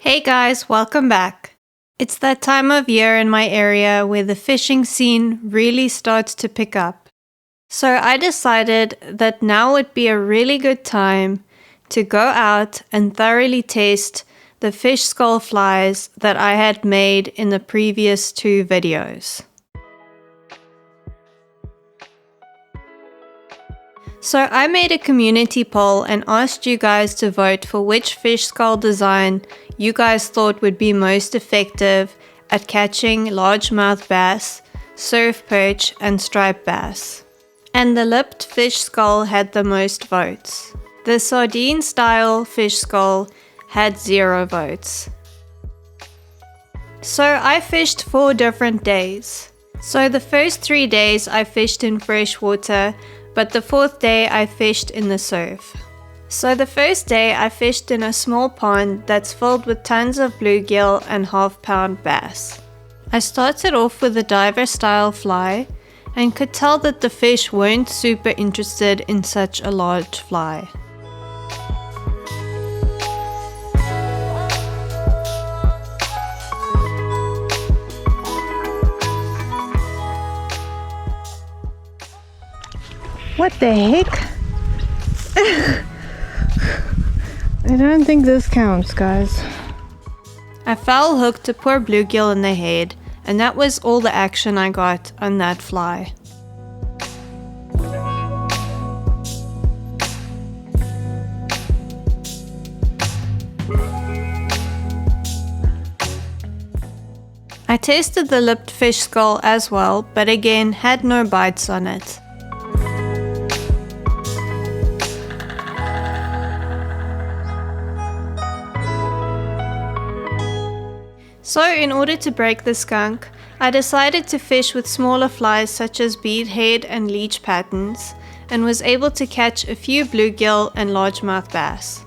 Hey guys, welcome back. It's that time of year in my area where the fishing scene really starts to pick up. So I decided that now would be a really good time to go out and thoroughly taste the fish skull flies that I had made in the previous two videos. So I made a community poll and asked you guys to vote for which fish skull design you guys thought would be most effective at catching largemouth bass, surf perch, and striped bass. And the lipped fish skull had the most votes. The sardine style fish skull had 0 votes. So I fished 4 different days. So the first 3 days I fished in fresh water, but the 4th day I fished in the surf. So the first day I fished in a small pond that's filled with tons of bluegill and half-pound bass. I started off with a diver style fly and could tell that the fish weren't super interested in such a large fly. What the heck? I don't think this counts, guys. I foul hooked a poor bluegill in the head, and that was all the action I got on that fly. I tasted the lipped fish skull as well, but again had no bites on it. So in order to break the skunk, I decided to fish with smaller flies such as beadhead and leech patterns, and was able to catch a few bluegill and largemouth bass.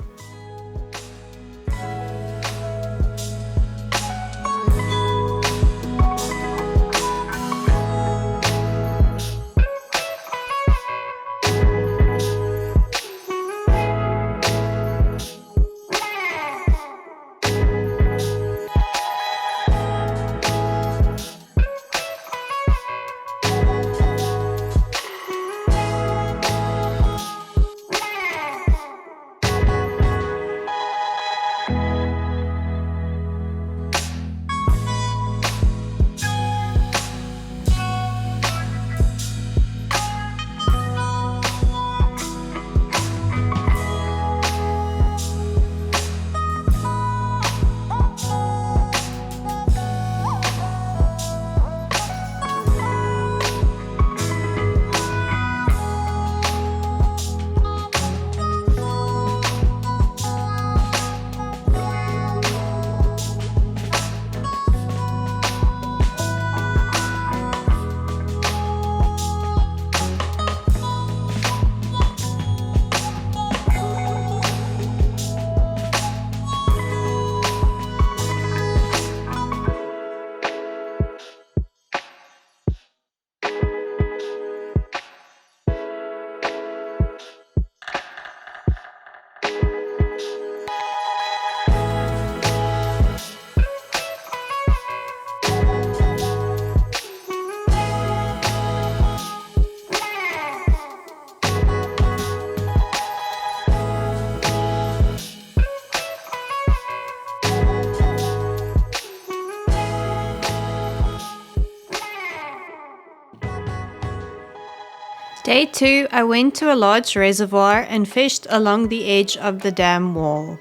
Day 2, I went to a large reservoir and fished along the edge of the dam wall.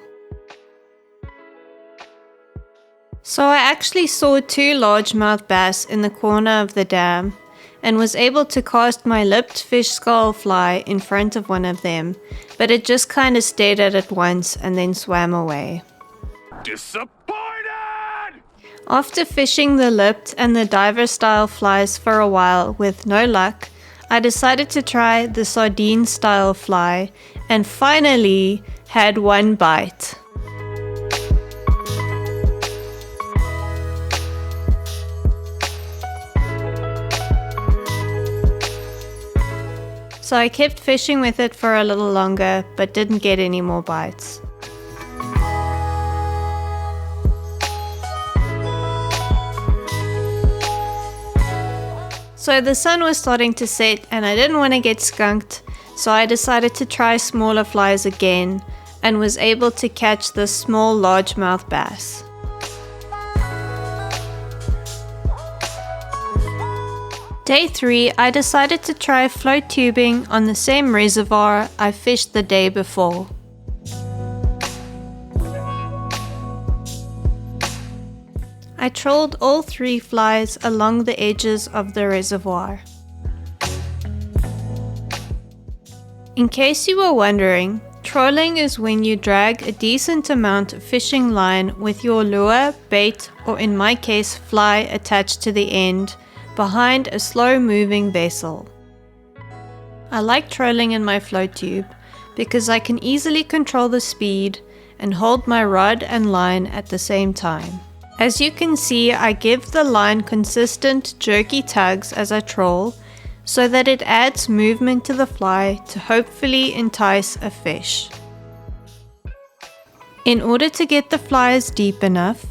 So I actually saw 2 largemouth bass in the corner of the dam and was able to cast my lipped fish skull fly in front of one of them, but it just kinda stared at it once and then swam away. Disappointed! After fishing the lipped and the diver style flies for a while with no luck, I decided to try the sardine style fly and finally had 1 bite. So I kept fishing with it for a little longer, but didn't get any more bites. So the sun was starting to set and I didn't want to get skunked, so I decided to try smaller flies again and was able to catch this small largemouth bass. Day 3, I decided to try float tubing on the same reservoir I fished the day before. I trolled all 3 flies along the edges of the reservoir. In case you were wondering, trolling is when you drag a decent amount of fishing line with your lure, bait, or in my case fly attached to the end, behind a slow-moving vessel. I like trolling in my float tube because I can easily control the speed and hold my rod and line at the same time. As you can see, I give the line consistent jerky tugs as I troll so that it adds movement to the fly to hopefully entice a fish. In order to get the flies deep enough,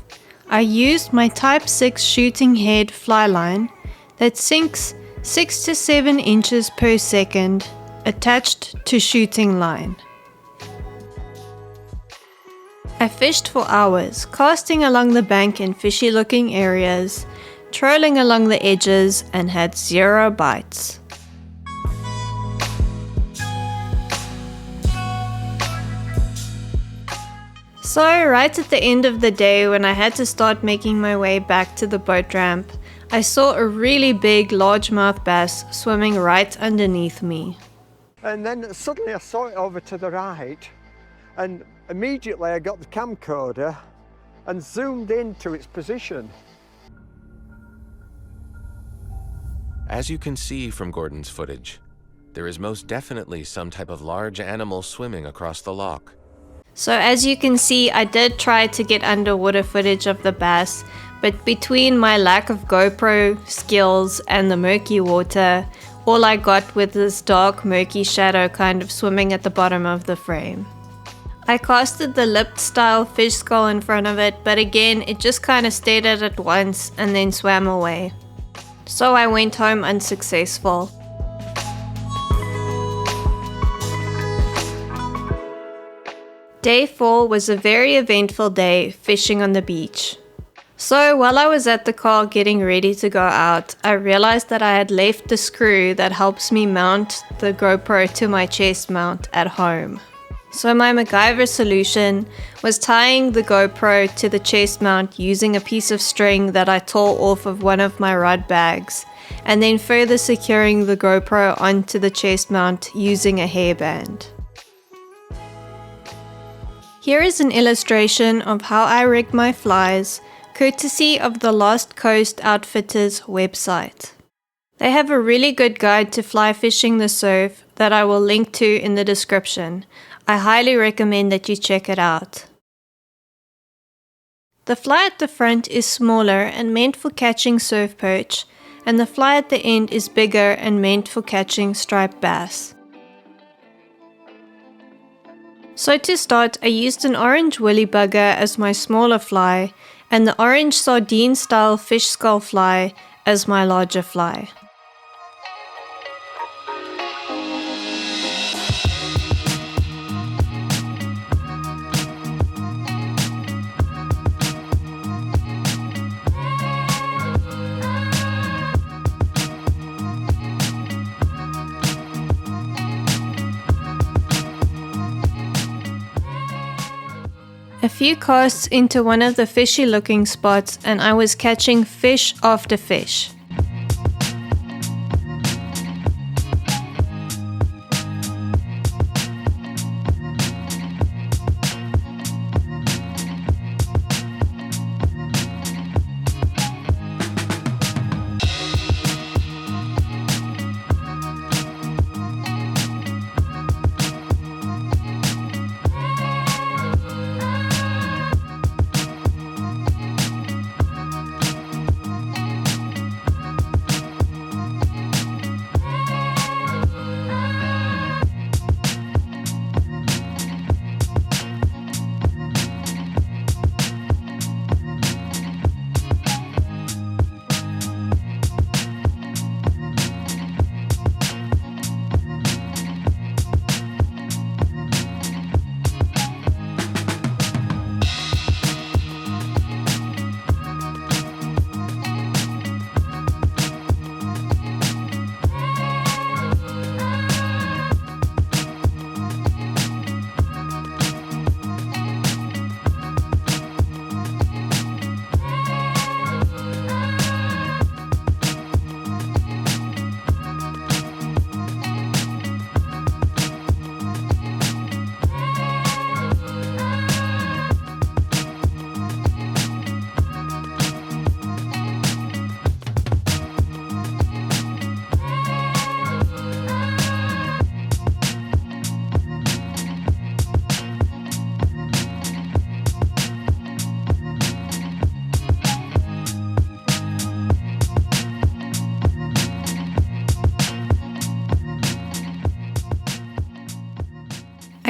I used my Type 6 shooting head fly line that sinks 6 to 7 inches per second attached to shooting line. I fished for hours, casting along the bank in fishy looking areas, trolling along the edges, and had 0 bites. So right at the end of the day, when I had to start making my way back to the boat ramp, I saw a really big largemouth bass swimming right underneath me. And then suddenly I saw it over to the right, and immediately I got the camcorder and zoomed into its position. As you can see from Gordon's footage, there is most definitely some type of large animal swimming across the loch. So as you can see, I did try to get underwater footage of the bass, but between my lack of GoPro skills and the murky water, all I got was this dark murky shadow kind of swimming at the bottom of the frame. I casted the lipped style fish skull in front of it, but again it just kind of stared at it once and then swam away. So I went home unsuccessful. Day 4 was a very eventful day fishing on the beach. So while I was at the car getting ready to go out, I realized that I had left the screw that helps me mount the GoPro to my chest mount at home. So my MacGyver solution was tying the GoPro to the chest mount using a piece of string that I tore off of one of my rod bags, and then further securing the GoPro onto the chest mount using a hairband. Here is an illustration of how I rig my flies, courtesy of the Lost Coast Outfitters website. They have a really good guide to fly fishing the surf that I will link to in the description. I highly recommend that you check it out. The fly at the front is smaller and meant for catching surf perch, and the fly at the end is bigger and meant for catching striped bass. So to start, I used an orange woolly bugger as my smaller fly, and the orange sardine style fish skull fly as my larger fly. A few casts into one of the fishy looking spots and I was catching fish after fish.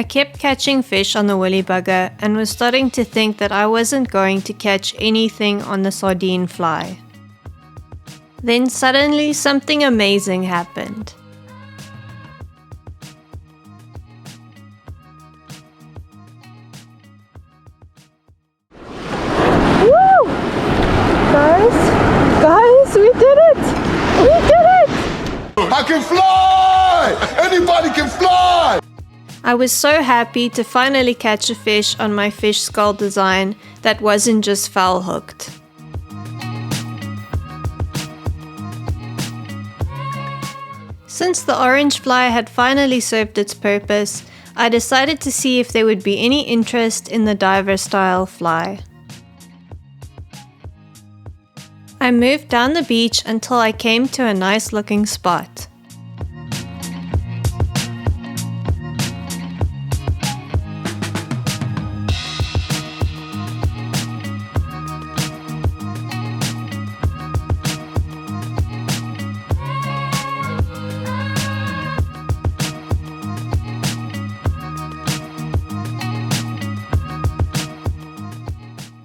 I kept catching fish on the woolly bugger and was starting to think that I wasn't going to catch anything on the sardine fly. Then suddenly something amazing happened. Woo! Guys, we did it! We did it! I can fly! Anybody can fly! I was so happy to finally catch a fish on my fish skull design that wasn't just foul hooked. Since the orange fly had finally served its purpose, I decided to see if there would be any interest in the diver style fly. I moved down the beach until I came to a nice looking spot.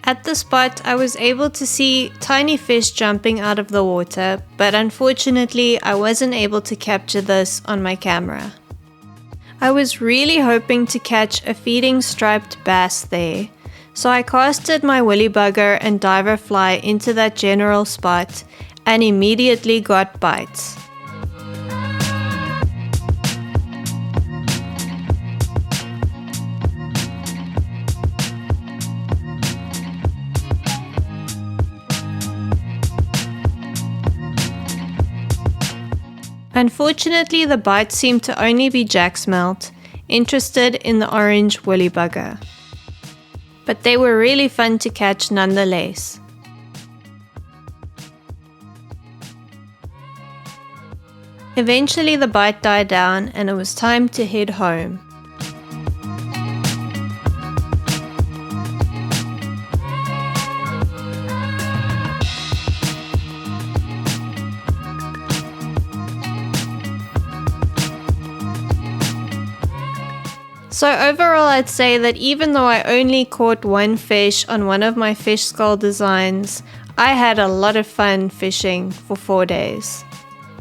At the spot, I was able to see tiny fish jumping out of the water, but unfortunately, I wasn't able to capture this on my camera. I was really hoping to catch a feeding striped bass there, so I casted my woolly bugger and diver fly into that general spot and immediately got bites. Unfortunately, the bites seemed to only be jacksmelt, interested in the orange woolly bugger. But they were really fun to catch nonetheless. Eventually the bite died down and it was time to head home. So overall, I'd say that even though I only caught one fish on one of my fish skull designs, I had a lot of fun fishing for 4 days.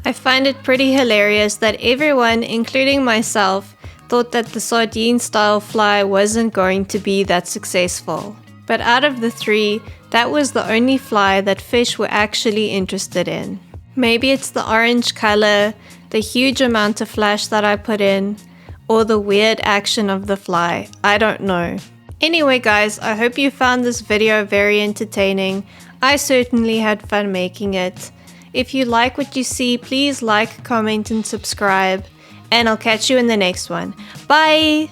I find it pretty hilarious that everyone, including myself, thought that the sardine style fly wasn't going to be that successful. But out of the 3, that was the only fly that fish were actually interested in. Maybe it's the orange color, the huge amount of flash that I put in, or the weird action of the fly. I don't know. Anyway guys, I hope you found this video very entertaining. I certainly had fun making it. If you like what you see, please like, comment and subscribe. And I'll catch you in the next one. Bye!